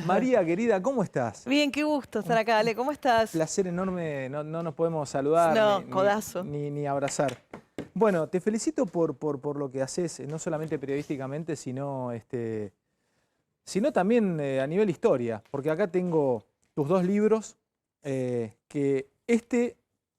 María, querida, ¿cómo estás? Bien, qué gusto estar acá, Ale. ¿Cómo estás? Placer enorme, no nos podemos saludar No, codazo. ni abrazar. Bueno, te felicito por lo que haces, no solamente periodísticamente, sino también a nivel historia, porque acá tengo tus dos libros, que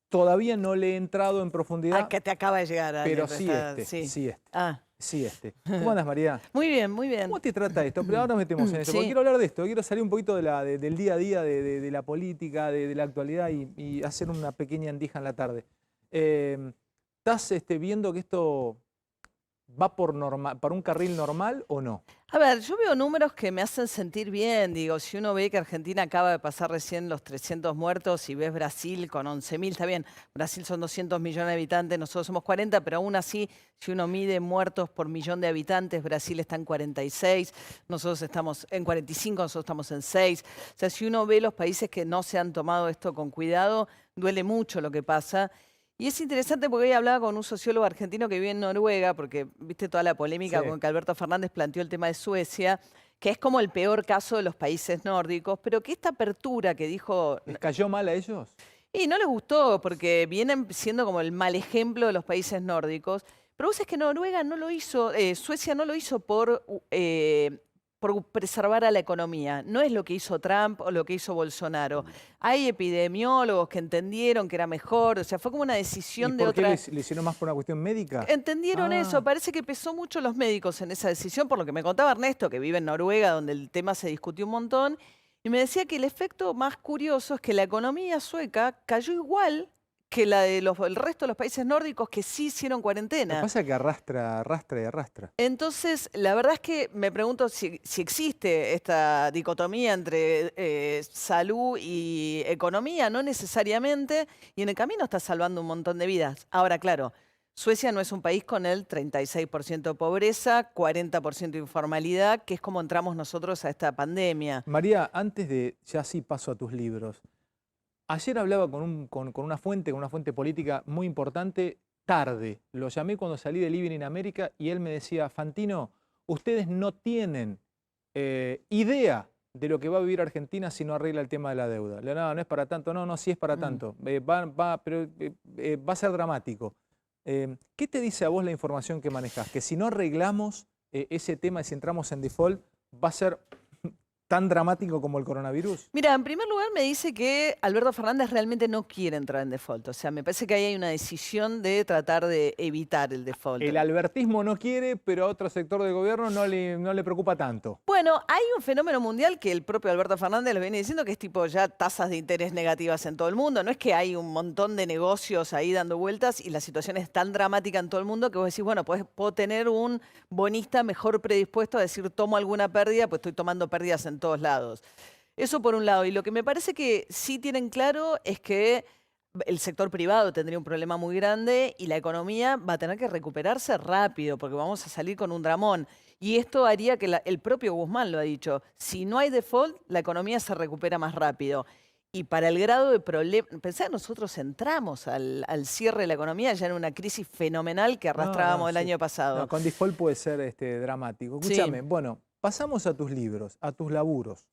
todavía no le he entrado en Ah, profundidad, que te acaba de llegar, Ale. pero Pero sí sí. sí este, Ah, sí este. ¿Cómo andas, María? muy bien, muy ¿Cómo bien. te trata esto? Pero ahora nos metemos en esto, porque Sí. quiero hablar de esto, quiero salir un poquito del día a día, de la política, de la actualidad y hacer una pequeña endija en la tarde. ¿Estás viendo que esto va para un carril normal o no? A ver, yo veo números que me hacen sentir bien. Digo, si uno ve que Argentina acaba de pasar recién los 300 muertos y ves Brasil con 11.000, está bien, Brasil son 200 millones de habitantes, nosotros somos 40, pero aún así, si uno mide muertos por millón de habitantes, Brasil está en 46, nosotros estamos en 45, nosotros estamos en 6. O sea, si uno ve los países que no se han tomado esto con cuidado, duele mucho lo que pasa. Y es interesante porque hoy hablaba con un sociólogo argentino que vive en Noruega, porque viste toda la Sí. polémica con que Alberto Fernández planteó el tema de Suecia, que es como el peor caso de los países nórdicos, pero que esta apertura que dijo, ¿Les cayó mal a ellos? y no les gustó, porque vienen siendo como el mal ejemplo de los países nórdicos, pero vos sabés que Noruega no lo hizo, Suecia no lo hizo por preservar a la economía. No es lo que hizo Trump o lo que hizo Bolsonaro. Hay epidemiólogos que entendieron que era mejor, o sea, fue como una ¿Y decisión de por qué otra. le hicieron más por una cuestión médica? Entendieron eso, Ah, parece que pesó mucho los médicos en esa decisión, por lo que me contaba Ernesto, que vive en Noruega, donde el tema se discutió un montón, y me decía que el efecto más curioso es que la economía sueca cayó igual que la de el resto de los países nórdicos que sí hicieron lo que cuarentena. pasa es que arrastra, arrastra y arrastra. Entonces, la verdad es que me pregunto si existe esta dicotomía entre salud y economía, no necesariamente, y en el camino está salvando un montón de vidas. Ahora, claro, Suecia no es un país con el 36% de pobreza, 40% de informalidad, que es como entramos nosotros a esta pandemia. María, antes de, ya sí paso a tus libros, ayer hablaba con una fuente política muy importante, tarde. Lo llamé cuando salí de Living in America y él me decía, Fantino, ustedes no tienen idea de lo que va a vivir Argentina si no arregla el tema de la deuda. Le digo, no, no es para tanto, no, no, sí es para Mm. tanto, pero va a ser dramático. ¿Qué te dice a vos la información que manejás? Que si no arreglamos ese tema y si entramos en default, va a ser tan dramático como el coronavirus. Mira, en primer lugar me dice que Alberto Fernández realmente no quiere entrar en default. O sea, me parece que ahí hay una decisión de tratar de evitar el default. El albertismo no quiere, pero a otro sector del gobierno no le preocupa tanto. Bueno, hay un fenómeno mundial que el propio Alberto Fernández lo viene diciendo, que es tipo ya tasas de interés negativas en todo el mundo. No es que hay un montón de negocios ahí dando vueltas y la situación es tan dramática en todo el mundo que vos decís, bueno, pues puedo tener un bonista mejor predispuesto a decir, tomo alguna pérdida, pues estoy tomando pérdidas en todos lados. Eso por un lado. Y lo que me parece que sí tienen claro es que el sector privado tendría un problema muy grande y la economía va a tener que recuperarse rápido porque vamos a salir con un dramón. Y esto haría que el propio Guzmán lo ha dicho, si no hay default, la economía se recupera más rápido. Y para el grado de problema, pensá, nosotros entramos al cierre de la economía ya en una crisis fenomenal que No, no, arrastrábamos el sí. año No, pasado. con default puede ser dramático. Sí. Escúchame, bueno, pasamos a tus libros, a tus laburos.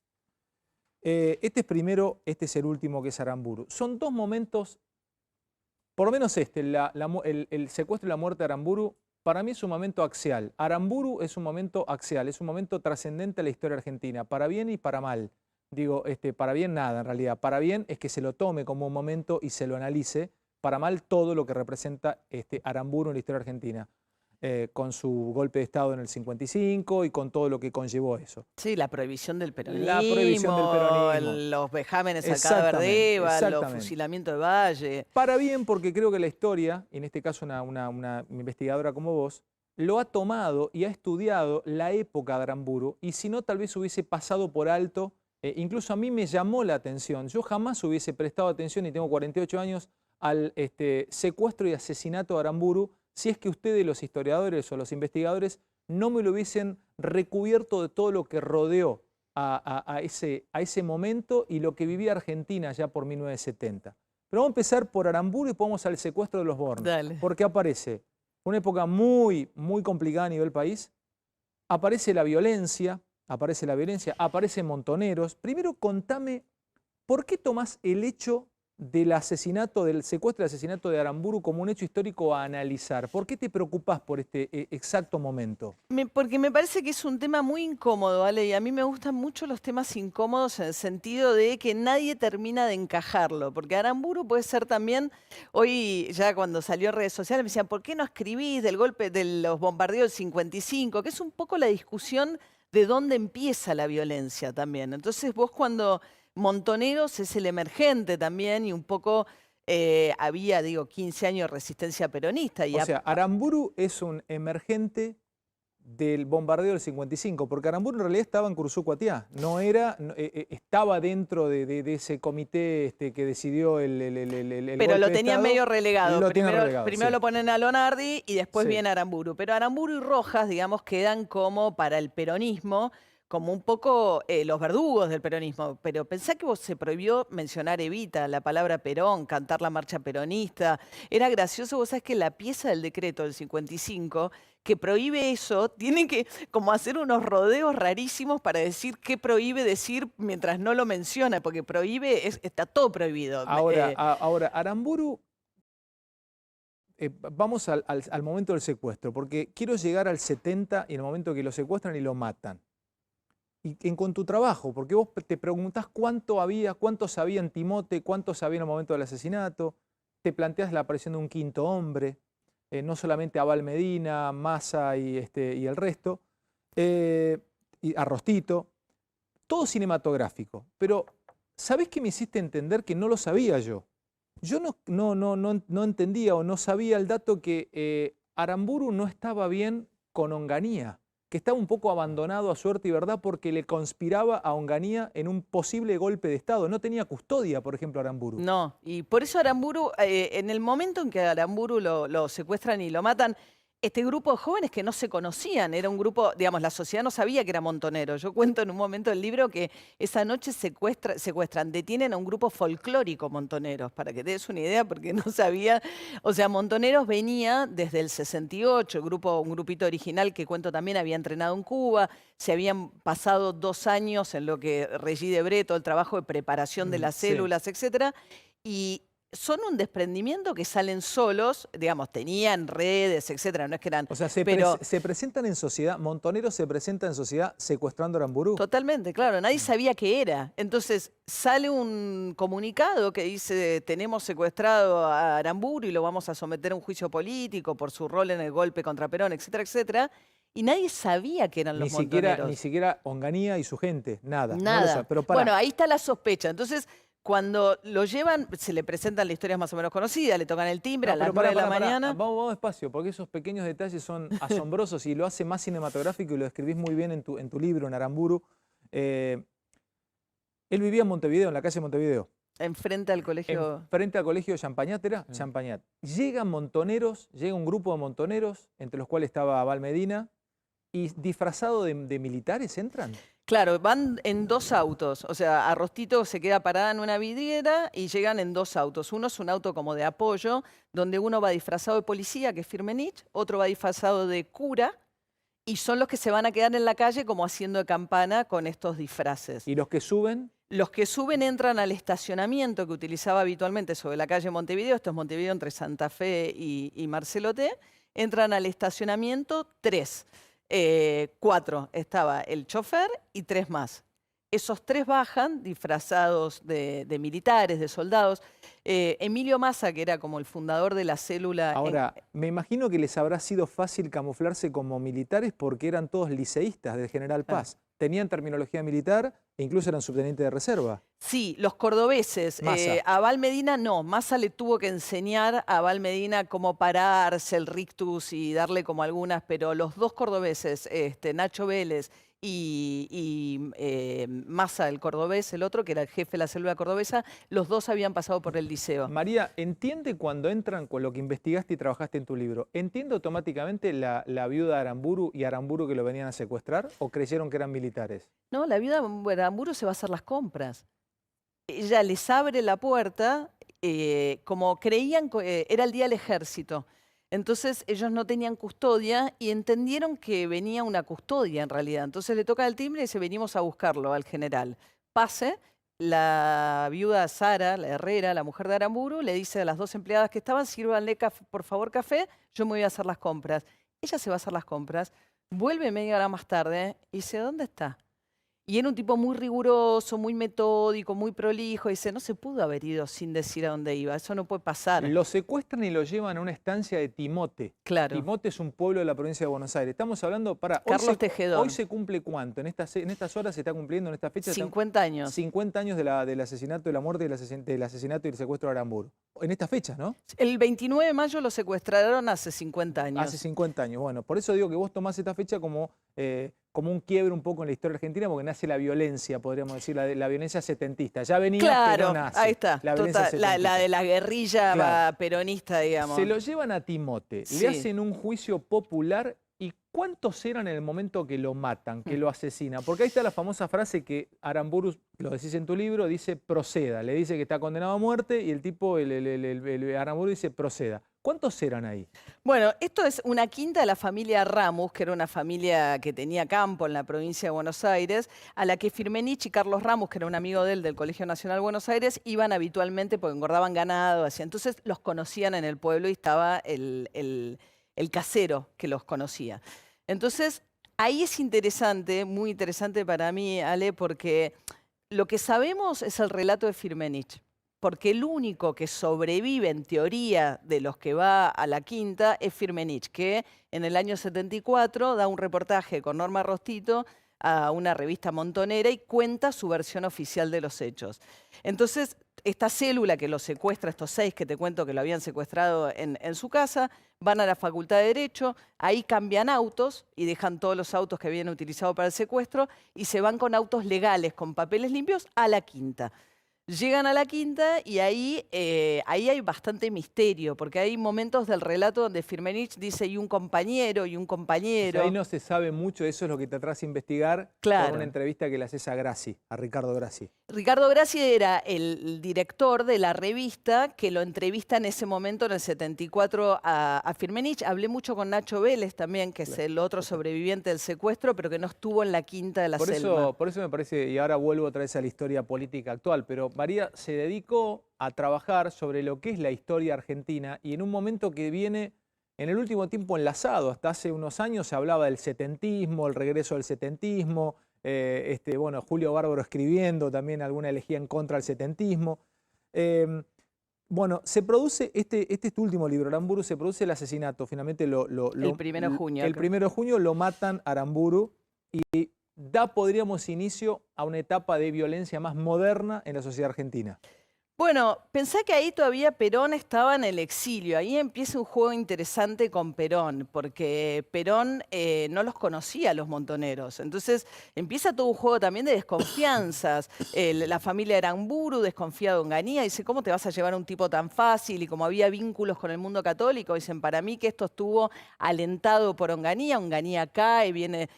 Este es primero, este es el último, que es Aramburu. Son dos momentos, por lo menos el secuestro y la muerte de Aramburu, para mí es un momento axial. Aramburu es un momento axial, es un momento trascendente a la historia argentina, para bien y para mal. Digo, para bien nada en realidad. Para bien es que se lo tome como un momento y se lo analice. Para mal todo lo que representa Aramburu en la historia argentina. Con su golpe de Estado en el 55 y con todo lo que conllevó eso. Sí, la prohibición del La prohibición del peronismo, peronismo. los vejámenes al cadáver Exactamente, de Eva, los exactamente. fusilamientos de Valle. Para bien, porque creo que la historia, y en este caso una investigadora como vos, lo ha tomado y ha estudiado la época de Aramburu, y si no, tal vez hubiese pasado por alto. Incluso a mí me llamó la atención. Yo jamás hubiese prestado atención, y tengo 48 años, al secuestro y asesinato de Aramburu, si es que ustedes, los historiadores o los investigadores, no me lo hubiesen recubierto de todo lo que rodeó a ese momento y lo que vivía Argentina ya por 1970. Pero vamos a empezar por Aramburu y vamos al secuestro de los Born, Dale. porque aparece una época muy, muy complicada a nivel país, aparece la violencia, aparece la violencia, aparecen Montoneros. Primero contame, ¿por qué tomás el hecho del asesinato, del secuestro y asesinato de Aramburu como un hecho histórico a analizar? ¿Por qué te preocupás por este exacto momento? Porque me parece que es un tema muy incómodo, Ale, y a mí me gustan mucho los temas incómodos en el sentido de que nadie termina de encajarlo, porque Aramburu puede ser también, hoy ya cuando salió en redes sociales me decían, ¿por qué no escribís del golpe de los bombardeos del 55? Que es un poco la discusión de dónde empieza la violencia también. Entonces vos cuando Montoneros es el emergente también y un poco había, digo, 15 años de resistencia peronista. O sea, Aramburu es un emergente del bombardeo del 55, porque Aramburu en realidad estaba en Curzú-Cuatiá, no era, estaba dentro de ese comité que decidió el Pero golpe lo de tenía Estado. medio relegado. Lo tiene relegado, Primero sí. lo ponen a Lonardi y después Sí. viene Aramburu. Pero Aramburu y Rojas, digamos, quedan como para el peronismo, como un poco los verdugos del peronismo. Pero pensá que vos se prohibió mencionar Evita, la palabra Perón, cantar la marcha peronista. Era gracioso, vos sabés que la pieza del decreto del 55 que prohíbe eso, tiene que como hacer unos rodeos rarísimos para decir qué prohíbe decir mientras no lo menciona, porque prohíbe, está todo prohibido. Ahora Aramburu, vamos al momento del secuestro, porque quiero llegar al 70 y en el momento que lo secuestran y lo matan. Y con tu trabajo, porque vos te preguntás cuánto había, cuánto sabía en Timote, cuánto sabía en el momento del asesinato, te planteas la aparición de un quinto hombre, no solamente Abal Medina, Massa y el resto, y Arrostito, todo cinematográfico. Pero, ¿sabés qué me hiciste entender que no lo sabía yo? Yo no entendía o no sabía el dato que Aramburu no estaba bien con Onganía, que estaba un poco abandonado a suerte y verdad porque le conspiraba a Onganía en un posible golpe de Estado. No tenía custodia, por ejemplo, Aramburu. No, y por eso Aramburu, en el momento en que Aramburu lo secuestran y lo matan, este grupo de jóvenes que no se conocían, era un grupo, digamos, la sociedad no sabía que era Montonero. Yo cuento en un momento del libro que esa noche secuestran, detienen a un grupo folclórico Montoneros, para que te des una idea, porque no sabía. O sea, Montoneros venía desde el 68, un grupito original que cuento también había entrenado en Cuba, se habían pasado 2 años en lo que Regis Debray, todo el trabajo de preparación de las Sí. células, etcétera, y son un desprendimiento que salen solos, digamos, tenían redes, etcétera, no es que eran, O sea, pero se presentan en sociedad, Montonero se presenta en sociedad secuestrando a Aramburu. totalmente, claro, nadie sabía qué era. Entonces sale un comunicado que dice, tenemos secuestrado a Aramburu y lo vamos a someter a un juicio político por su rol en el golpe contra Perón, etcétera, etcétera, y nadie sabía que eran los montoneros. Ni siquiera Onganía y su gente, nada. No lo Nada. sabe. Pero pará. Bueno, ahí está la sospecha. Entonces, cuando lo llevan, se le presentan las historias más o menos conocidas, le tocan el timbre a No, las pero 9 de la pará. mañana. Vamos despacio, porque esos pequeños detalles son asombrosos y lo hace más cinematográfico y lo describís muy bien en tu libro, en Aramburu. Él vivía en Montevideo, en la calle Montevideo. Enfrente al colegio. Frente al colegio de Champañat, ¿era? Champañat. Llegan montoneros, llega un grupo de montoneros, entre los cuales estaba Abal Medina, y disfrazado de militares entran. Claro, van en 2 autos. O sea, Arrostito se queda parada en una vidriera y llegan en 2 autos. Uno es un auto como de apoyo, donde uno va disfrazado de policía, que es Firmenich, otro va disfrazado de cura, y son los que se van a quedar en la calle como haciendo de campana con estos disfraces. Y los que suben, Los que suben entran al estacionamiento que utilizaba habitualmente sobre la calle Montevideo, esto es Montevideo entre Santa Fe y Marceloté, entran al estacionamiento 3. 4 estaba el chofer y 3 más. Esos 3 bajan disfrazados de militares, de soldados. Emilio Massa, que era como el fundador de la célula. ahora, me imagino que les habrá sido fácil camuflarse como militares porque eran todos liceístas del General Paz. Tenían terminología militar e incluso eran subtenientes de reserva. Sí, los cordobeses. Massa. A Val Medina no. Massa le tuvo que enseñar a Val Medina cómo pararse el rictus y darle como algunas, pero los 2 cordobeses, Nacho Vélez y Massa, el cordobés, el otro, que era el jefe de la célula cordobesa, los 2 habían pasado por el liceo. María, ¿entiende cuando entran con lo que investigaste y trabajaste en tu libro? ¿Entiende automáticamente la viuda de Aramburu y Aramburu que lo venían a secuestrar o creyeron que eran militares? No, la viuda de Aramburu se va a hacer las compras. Ella les abre la puerta, como creían, era el día del ejército. Entonces ellos no tenían custodia y entendieron que venía una custodia en realidad. Entonces le toca el timbre y dice, venimos a buscarlo al general. Pase, la viuda Sara, la herrera, la mujer de Aramburu, le dice a las dos empleadas que estaban, sírvanle por favor café, yo me voy a hacer las compras. Ella se va a hacer las compras, vuelve media hora más tarde y dice, ¿dónde está? Y era un tipo muy riguroso, muy metódico, muy prolijo. Dice, no se pudo haber ido sin decir a dónde iba. Eso no puede pasar. Lo secuestran y lo llevan a una estancia de Timote. Claro. Timote es un pueblo de la provincia de Buenos Aires. Estamos hablando para... Carlos Tejedor. Hoy se cumple ¿cuánto? En estas horas se está cumpliendo, en esta fecha... 50 años. 50 años del asesinato, de la muerte, del asesinato y el secuestro de Aramburu. En esta fecha, ¿no? El 29 de mayo lo secuestraron hace 50 años. Hace 50 años. Bueno, por eso digo que vos tomás esta fecha como un quiebre un poco en la historia argentina, porque nace la violencia, podríamos decir, la violencia setentista. Ya venía, claro, pero nace. Ahí está, la de la guerrilla claro. Peronista, digamos. Se lo llevan a Timote, sí. Le hacen un juicio popular. ¿Y cuántos eran en el momento que lo matan, que lo asesinan? Porque ahí está la famosa frase que Aramburu, lo decís en tu libro, dice proceda. Le dice que está condenado a muerte y el tipo, el Aramburu dice proceda. ¿Cuántos eran ahí? Bueno, esto es una quinta de la familia Ramos, que era una familia que tenía campo en la provincia de Buenos Aires, a la que Firmenich y Carlos Ramos, que era un amigo de él del Colegio Nacional de Buenos Aires, iban habitualmente porque engordaban ganado, así. Entonces los conocían en el pueblo y estaba el casero que los conocía. Entonces, ahí es interesante, muy interesante para mí, Ale, porque lo que sabemos es el relato de Firmenich. Porque el único que sobrevive en teoría de los que va a la quinta es Firmenich, que en el año 74 da un reportaje con Norma Rostito a una revista montonera y cuenta su versión oficial de los hechos. Entonces, esta célula que los secuestra, estos 6 que te cuento que lo habían secuestrado en su casa, van a la Facultad de Derecho, ahí cambian autos y dejan todos los autos que habían utilizado para el secuestro y se van con autos legales, con papeles limpios, a la quinta. Llegan a la quinta y ahí hay bastante misterio, porque hay momentos del relato donde Firmenich dice y un compañero, y un compañero. O sea, ahí no se sabe mucho, eso es lo que te atrás a investigar claro. Por una entrevista que le haces a Grassi, a Ricardo Grassi. Ricardo Grassi era el director de la revista que lo entrevista en ese momento, en el 74, a Firmenich. Hablé mucho con Nacho Vélez también, que es el otro sobreviviente del secuestro, pero que no estuvo en la quinta de la selva. Por eso me parece, y ahora vuelvo otra vez a la historia política actual, pero María se dedicó a trabajar sobre lo que es la historia argentina y en un momento que viene en el último tiempo enlazado. Hasta hace unos años se hablaba del setentismo, el regreso del setentismo, bueno, Julio Bárbaro escribiendo también alguna elegía en contra del setentismo. Bueno, se produce, este es tu último libro, Aramburu, se produce el asesinato, finalmente el 1 de junio. El 1 de junio lo matan a Aramburu y podríamos inicio a una etapa de violencia más moderna en la sociedad argentina. Bueno, pensá que ahí todavía Perón estaba en el exilio. Ahí empieza un juego interesante con Perón, porque Perón no los conocía a los montoneros. Entonces empieza todo un juego también de desconfianzas. La familia Aramburu desconfía de Onganía. Dice, ¿cómo te vas a llevar a un tipo tan fácil? Y como había vínculos con el mundo católico, dicen, para mí que esto estuvo alentado por Onganía. Onganía cae, viene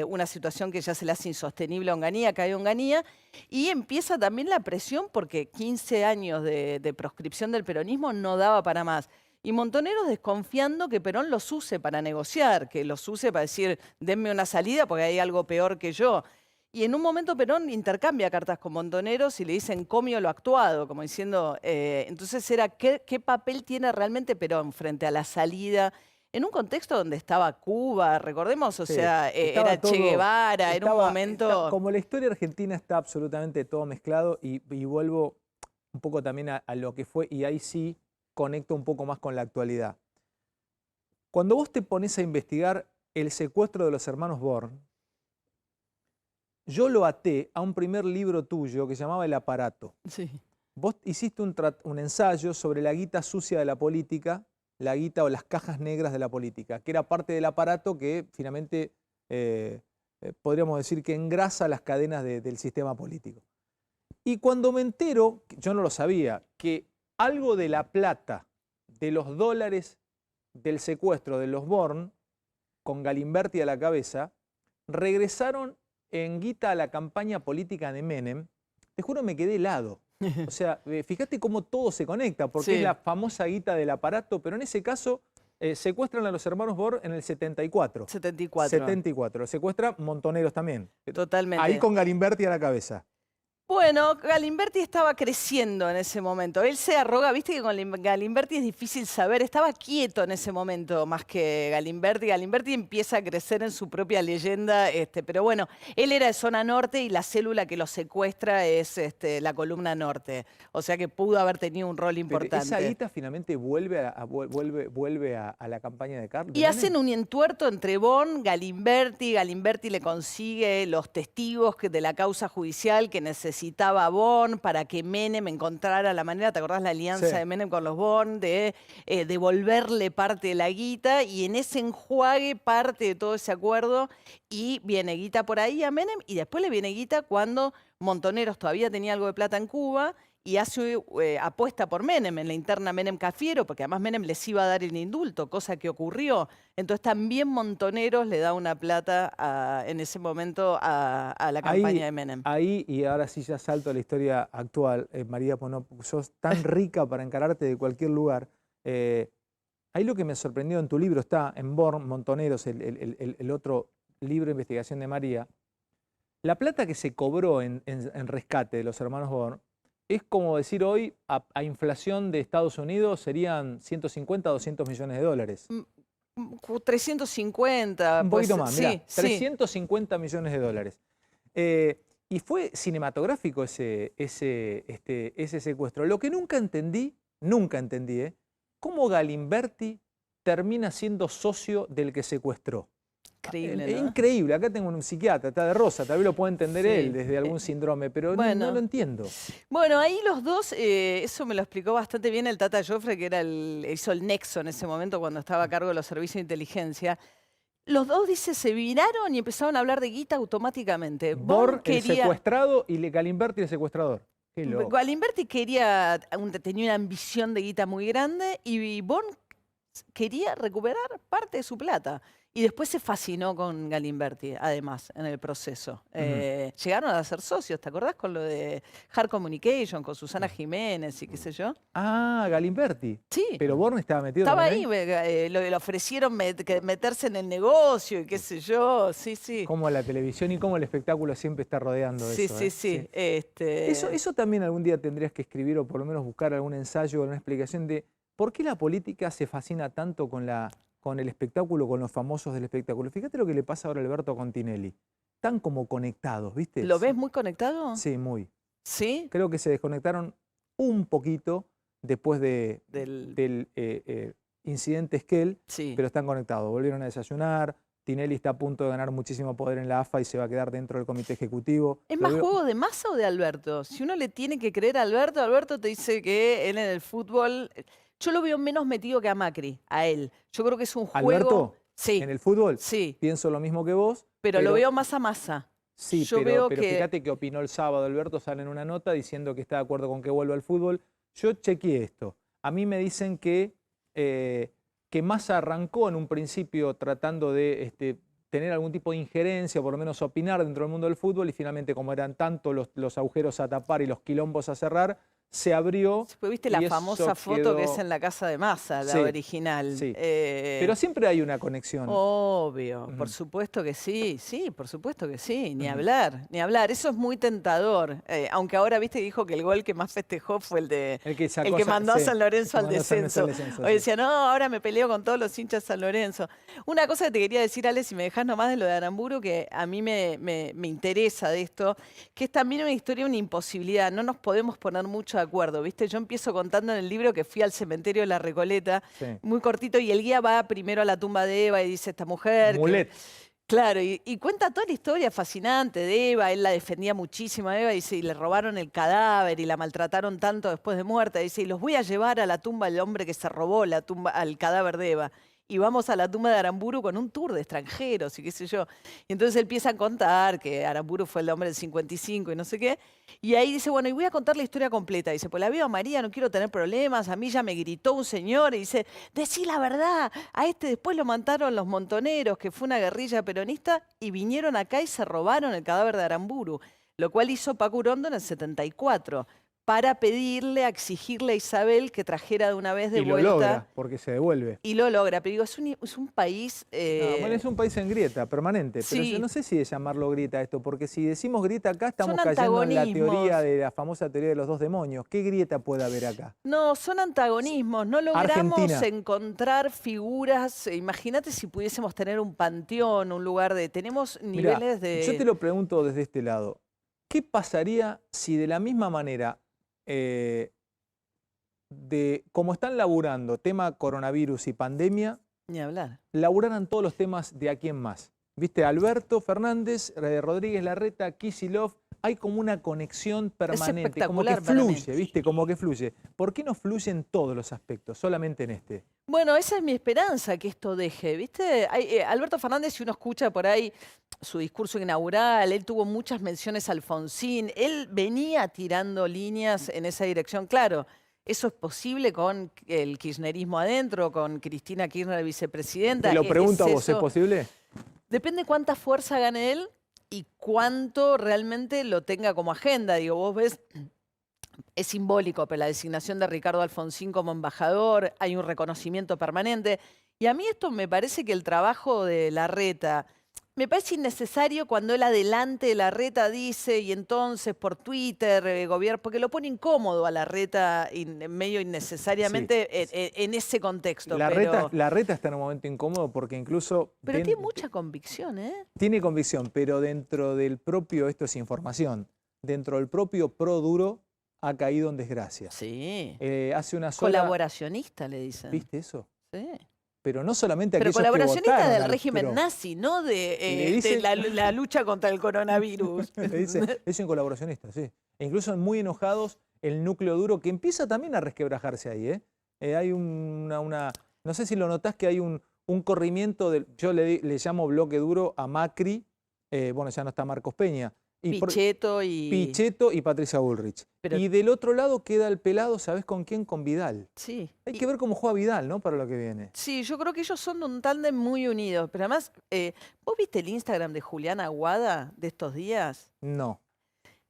una situación que ya se le hace insostenible a Onganía, cae Onganía. Y empieza también la presión porque 15 años de proscripción del peronismo no daba para más. Y Montoneros desconfiando que Perón los use para negociar, que los use para decir, denme una salida porque hay algo peor que yo. Y en un momento Perón intercambia cartas con Montoneros y le dicen comio lo actuado, como diciendo, entonces era ¿qué papel tiene realmente Perón frente a la salida? En un contexto donde estaba Cuba, recordemos, o sea, era Che Guevara, era un momento... Como la historia argentina está absolutamente todo mezclado y vuelvo un poco también a lo que fue, y ahí sí conecto un poco más con la actualidad. Cuando vos te pones a investigar el secuestro de los hermanos Born, yo lo até a un primer libro tuyo que se llamaba El aparato. Sí. Vos hiciste un ensayo sobre la guita sucia de la política, la guita o las cajas negras de la política, que era parte del aparato que finalmente podríamos decir que engrasa las cadenas del sistema político. Y cuando me entero, yo no lo sabía, que algo de la plata, de los dólares del secuestro de los Born, con Galimberti a la cabeza, regresaron en guita a la campaña política de Menem, te juro me quedé helado. O sea, fíjate cómo todo se conecta, porque es la famosa guita del aparato, pero en ese caso secuestran a los hermanos Bor en el 74. 74. 74. Secuestra Montoneros también. Totalmente. Ahí con Galimberti a la cabeza. Bueno, Galimberti estaba creciendo en ese momento. Él se arroga, viste que con Galimberti es difícil saber, estaba quieto en ese momento más que Galimberti. Galimberti empieza a crecer en su propia leyenda, pero bueno, él era de zona norte y la célula que lo secuestra es la columna norte. O sea que pudo haber tenido un rol importante. Pero esa guita finalmente vuelve a la campaña de Carlos. Y hacen un entuerto entre Born, Galimberti. Galimberti le consigue los testigos de la causa judicial que necesitaba Born para que Menem encontrara la manera, ¿te acordás la alianza de Menem con los Born? De devolverle parte de la guita, y en ese enjuague parte de todo ese acuerdo, y viene guita por ahí a Menem, y después le viene guita cuando Montoneros todavía tenía algo de plata en Cuba, y hace apuesta por Menem en la interna Menem Cafiero, porque además Menem les iba a dar el indulto, cosa que ocurrió. Entonces también Montoneros le da una plata en ese momento a la campaña de Menem. Ahí, y ahora sí ya salto a la historia actual, María, pues no, sos tan rica para encararte de cualquier lugar. Ahí lo que me sorprendió en tu libro está, en Born, Montoneros, el otro libro de investigación de María, la plata que se cobró en rescate de los hermanos Born, es como decir hoy, a inflación de Estados Unidos serían 150 o 200 millones de dólares. 350. Un poquito más, mirá, sí, 350 millones de dólares. Y fue cinematográfico ese secuestro. Lo que nunca entendí, cómo Galimberti termina siendo socio del que secuestró. Increíble, Es ¿no? increíble. Acá tengo un psiquiatra, está de rosa, tal vez lo puede entender él desde algún síndrome, pero bueno, no lo entiendo. Bueno, ahí los dos, eso me lo explicó bastante bien el Tata Joffre, que era hizo el nexo en ese momento cuando estaba a cargo de los servicios de inteligencia. Los dos, dice, se viraron y empezaron a hablar de guita automáticamente. Born, el secuestrado, y Galimberti, el secuestrador. Qué loco. Galimberti tenía una ambición de guita muy grande, y Born quería recuperar parte de su plata. Y después se fascinó con Galimberti, además, en el proceso. Llegaron a ser socios, ¿te acordás? Con lo de Hard Communication, con Susana Jiménez y qué sé yo. Ah, Galimberti. Sí. Pero Born estaba metido Estaba también ahí, le ofrecieron meterse en el negocio y qué sé yo, sí. Como la televisión y como el espectáculo siempre está rodeando eso. Sí. Eso también algún día tendrías que escribir, o por lo menos buscar algún ensayo o una explicación de por qué la política se fascina tanto con el espectáculo, con los famosos del espectáculo. Fíjate lo que le pasa ahora a Alberto Continelli. Están como conectados, ¿viste? ¿Lo ves muy conectado? Sí, muy. ¿Sí? Creo que se desconectaron un poquito después del incidente Esquel, pero están conectados. Volvieron a desayunar. Tinelli está a punto de ganar muchísimo poder en la AFA y se va a quedar dentro del comité ejecutivo. ¿Es más juego de Massa o de Alberto? Si uno le tiene que creer a Alberto, Alberto te dice que él en el fútbol... Yo lo veo menos metido que a Macri, a él. Yo creo que es un juego... ¿Alberto? Sí. ¿En el fútbol? Sí. Pienso lo mismo que vos. Pero lo veo más a Massa. Sí, pero fíjate que opinó el sábado Alberto, sale en una nota diciendo que está de acuerdo con que vuelva al fútbol. Yo chequeé esto. A mí me dicen que Massa arrancó en un principio tratando de tener algún tipo de injerencia, o por lo menos opinar dentro del mundo del fútbol, y finalmente, como eran tanto los agujeros a tapar y los quilombos a cerrar, se abrió. Después viste la famosa foto que es en la casa de Massa, la original. Sí. Pero siempre hay una conexión. Obvio, por supuesto que sí, por supuesto que sí, ni hablar. Eso es muy tentador. Aunque ahora viste que dijo que el gol que más festejó fue el que mandó a San Lorenzo al descenso. Hoy decía, no, ahora me peleo con todos los hinchas de San Lorenzo. Una cosa que te quería decir, Ale, si me dejás nomás de lo de Aramburu, que a mí me interesa de esto, que es también una historia, una imposibilidad. No nos podemos poner mucho de acuerdo, ¿viste? Yo empiezo contando en el libro que fui al cementerio de La Recoleta, muy cortito, y el guía va primero a la tumba de Eva y dice, esta mujer... Claro, y cuenta toda la historia fascinante de Eva. Él la defendía muchísimo a Eva, dice, y le robaron el cadáver y la maltrataron tanto después de muerta. Dice, y los voy a llevar a la tumba del hombre que se robó al cadáver de Eva. Y vamos a la tumba de Aramburu con un tour de extranjeros y qué sé yo. Y entonces él empieza a contar que Aramburu fue el hombre del 55 y no sé qué. Y ahí dice, bueno, y voy a contar la historia completa. Dice, pues la veo a María, no quiero tener problemas. A mí ya me gritó un señor y dice, decí la verdad. A después lo mataron los Montoneros, que fue una guerrilla peronista, y vinieron acá y se robaron el cadáver de Aramburu. Lo cual hizo Paco Urondo en el 74. para pedirle, a exigirle a Isabel que trajera de una vez de Y lo vuelta. logra, porque se devuelve. Y lo logra, pero digo, es un país... Bueno, es un país en grieta, permanente. Pero sí. yo no sé si de llamarlo grieta esto, porque si decimos grieta acá estamos Son cayendo en la teoría antagonismos. de la famosa teoría de los dos demonios. ¿Qué grieta puede haber acá? No, son antagonismos. No logramos Argentina. encontrar figuras. Imagínate si pudiésemos tener un panteón, un lugar de... Tenemos Mirá, niveles de... yo te lo pregunto desde este lado. ¿Qué pasaría si de la misma manera, como están laburando tema coronavirus y pandemia, Ni hablar. laburaran todos los temas de aquí en más? ¿Viste? Alberto Fernández, Rodríguez Larreta, Kicillof, hay como una conexión permanente, como que espectacular para mí. fluye, ¿viste? Como que fluye. ¿Por qué no fluye en todos los aspectos, solamente en este? Bueno, esa es mi esperanza, que esto deje, ¿viste? Alberto Fernández, si uno escucha por ahí su discurso inaugural, él tuvo muchas menciones a Alfonsín, él venía tirando líneas en esa dirección. Claro, eso es posible con el kirchnerismo adentro, con Cristina Kirchner, vicepresidenta. Te lo pregunto a vos, ¿es eso? posible? Depende cuánta fuerza gane él y cuánto realmente lo tenga como agenda. Digo, vos ves... Es simbólico, pero la designación de Ricardo Alfonsín como embajador, hay un reconocimiento permanente. Y a mí esto me parece que el trabajo de Larreta, me parece innecesario cuando él adelante de Larreta dice, y entonces por Twitter, gobierno, porque lo pone incómodo a Larreta medio innecesariamente en ese contexto. Larreta está en un momento incómodo porque incluso... Pero tiene mucha convicción, ¿eh? Tiene convicción, pero dentro del propio, esto es información, dentro del propio pro duro, ha caído en desgracia. Sí. Hace una sola... Colaboracionista, le dicen. ¿Viste eso? Sí. Pero no solamente aquellos pero colaboracionista que votaron, del régimen pero nazi, no de la lucha contra el coronavirus. le dicen colaboracionista, sí. E incluso muy enojados el núcleo duro, que empieza también a resquebrajarse ahí. Hay no sé si lo notás que hay un corrimiento, yo le llamo bloque duro a Macri, bueno, ya no está Marcos Peña. Pichetto y Patricia Bullrich. Y del otro lado queda el pelado, ¿sabés con quién? Con Vidal. Sí. Hay que ver cómo juega Vidal, ¿no? Para lo que viene. Sí, yo creo que ellos son un tándem muy unidos. Pero además, ¿vos viste el Instagram de Julián Aguada de estos días? No.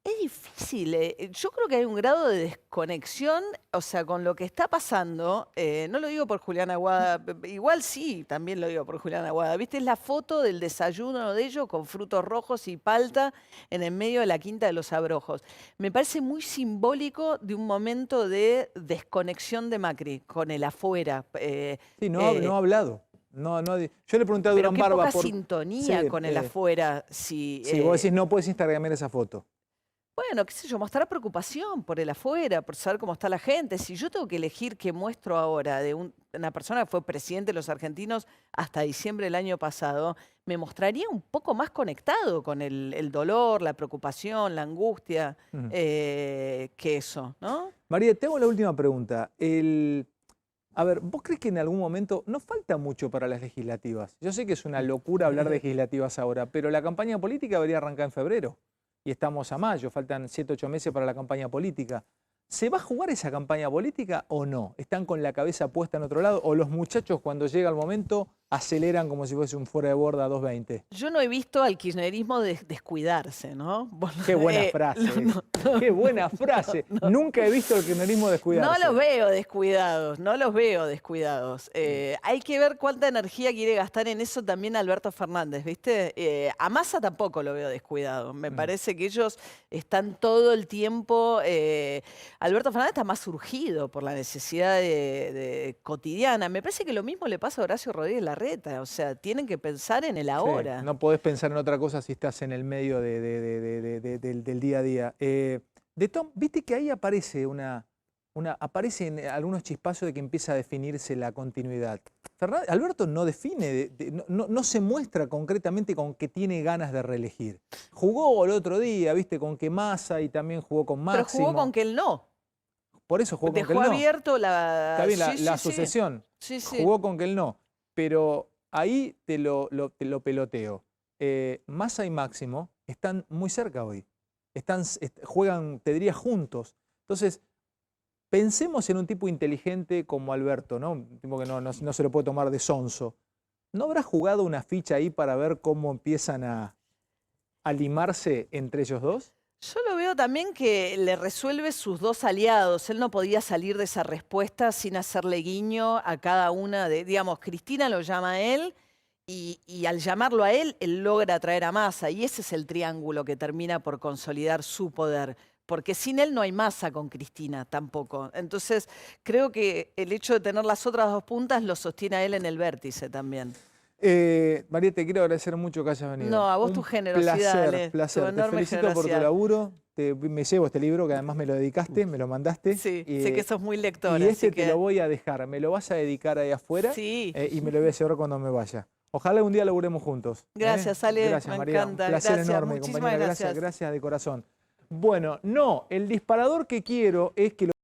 Es difícil. Yo creo que hay un grado de desconexión, o sea, con lo que está pasando. No lo digo por Julián Aguada, igual sí, también lo digo por Julián Aguada. ¿Viste? Es la foto del desayuno de ellos con frutos rojos y palta en el medio de la Quinta de los Abrojos. Me parece muy simbólico de un momento de desconexión de Macri con el afuera. Sí, no ha hablado. Yo le pregunté a Durán Barba poca sintonía con el afuera. Sí, vos decís, no puedes instagramear esa foto. Bueno, qué sé yo, mostrar preocupación por el afuera, por saber cómo está la gente. Si yo tengo que elegir qué muestro ahora de una persona que fue presidente de los argentinos hasta diciembre del año pasado, me mostraría un poco más conectado con el dolor, la preocupación, la angustia, que eso, ¿no? María, te hago la última pregunta. A ver, ¿vos crees que en algún momento no falta mucho para las legislativas? Yo sé que es una locura hablar de legislativas ahora, pero la campaña política debería arrancar en febrero. Y estamos a mayo, faltan 7, 8 meses para la campaña política. ¿Se va a jugar esa campaña política o no? ¿Están con la cabeza puesta en otro lado? ¿O los muchachos cuando llega el momento aceleran como si fuese un fuera de borda 220? Yo no he visto al kirchnerismo descuidarse, ¿no? Qué buena frase. Qué buena frase. Nunca he visto el kirchnerismo descuidarse. No los veo descuidados, no los veo descuidados. Hay que ver cuánta energía quiere gastar en eso también Alberto Fernández, ¿viste? A Massa tampoco lo veo descuidado. Me parece que ellos están todo el tiempo... Alberto Fernández está más surgido por la necesidad cotidiana. Me parece que lo mismo le pasa a Horacio Rodríguez Larreta. O sea, tienen que pensar en el ahora. Sí, no podés pensar en otra cosa si estás en el medio del día a día. Viste que ahí aparece aparecen algunos chispazos de que empieza a definirse la continuidad. Alberto no define, no se muestra concretamente con que tiene ganas de reelegir. Jugó el otro día, viste, con que Massa y también jugó con Máximo. Pero jugó con que él no. Por eso jugó con que él no. Dejó abierto la... Está bien, la asociación. Sí. Jugó con que él no. Pero ahí te lo peloteo. Massa y Máximo están muy cerca hoy. Juegan, te diría, juntos. Entonces, pensemos en un tipo inteligente como Alberto, ¿no? Un tipo que no se lo puede tomar de sonso. ¿No habrá jugado una ficha ahí para ver cómo empiezan a limarse entre ellos dos? Yo lo veo creo también que le resuelve sus dos aliados. Él no podía salir de esa respuesta sin hacerle guiño a cada una de, digamos, Cristina lo llama a él y al llamarlo a él, él logra atraer a Massa. Y ese es el triángulo que termina por consolidar su poder. Porque sin él no hay Massa con Cristina tampoco. Entonces, creo que el hecho de tener las otras dos puntas lo sostiene a él en el vértice también. María, te quiero agradecer mucho que hayas venido. No, a vos tu generosidad, Ale, Placer. tu Te enorme felicito por tu generosidad. laburo. Me llevo este libro, que además me lo dedicaste, me lo mandaste. Sí, sé que sos muy lectora. Y así te que... lo voy a dejar. Me lo vas a dedicar ahí afuera Sí. Y me lo voy a llevar cuando me vaya. Ojalá un día laburemos juntos. Gracias, Ale. Gracias, me María. encanta. Un placer Gracias. enorme, Muchísimas compañera. gracias. Gracias de corazón. Bueno, no, el disparador que quiero es que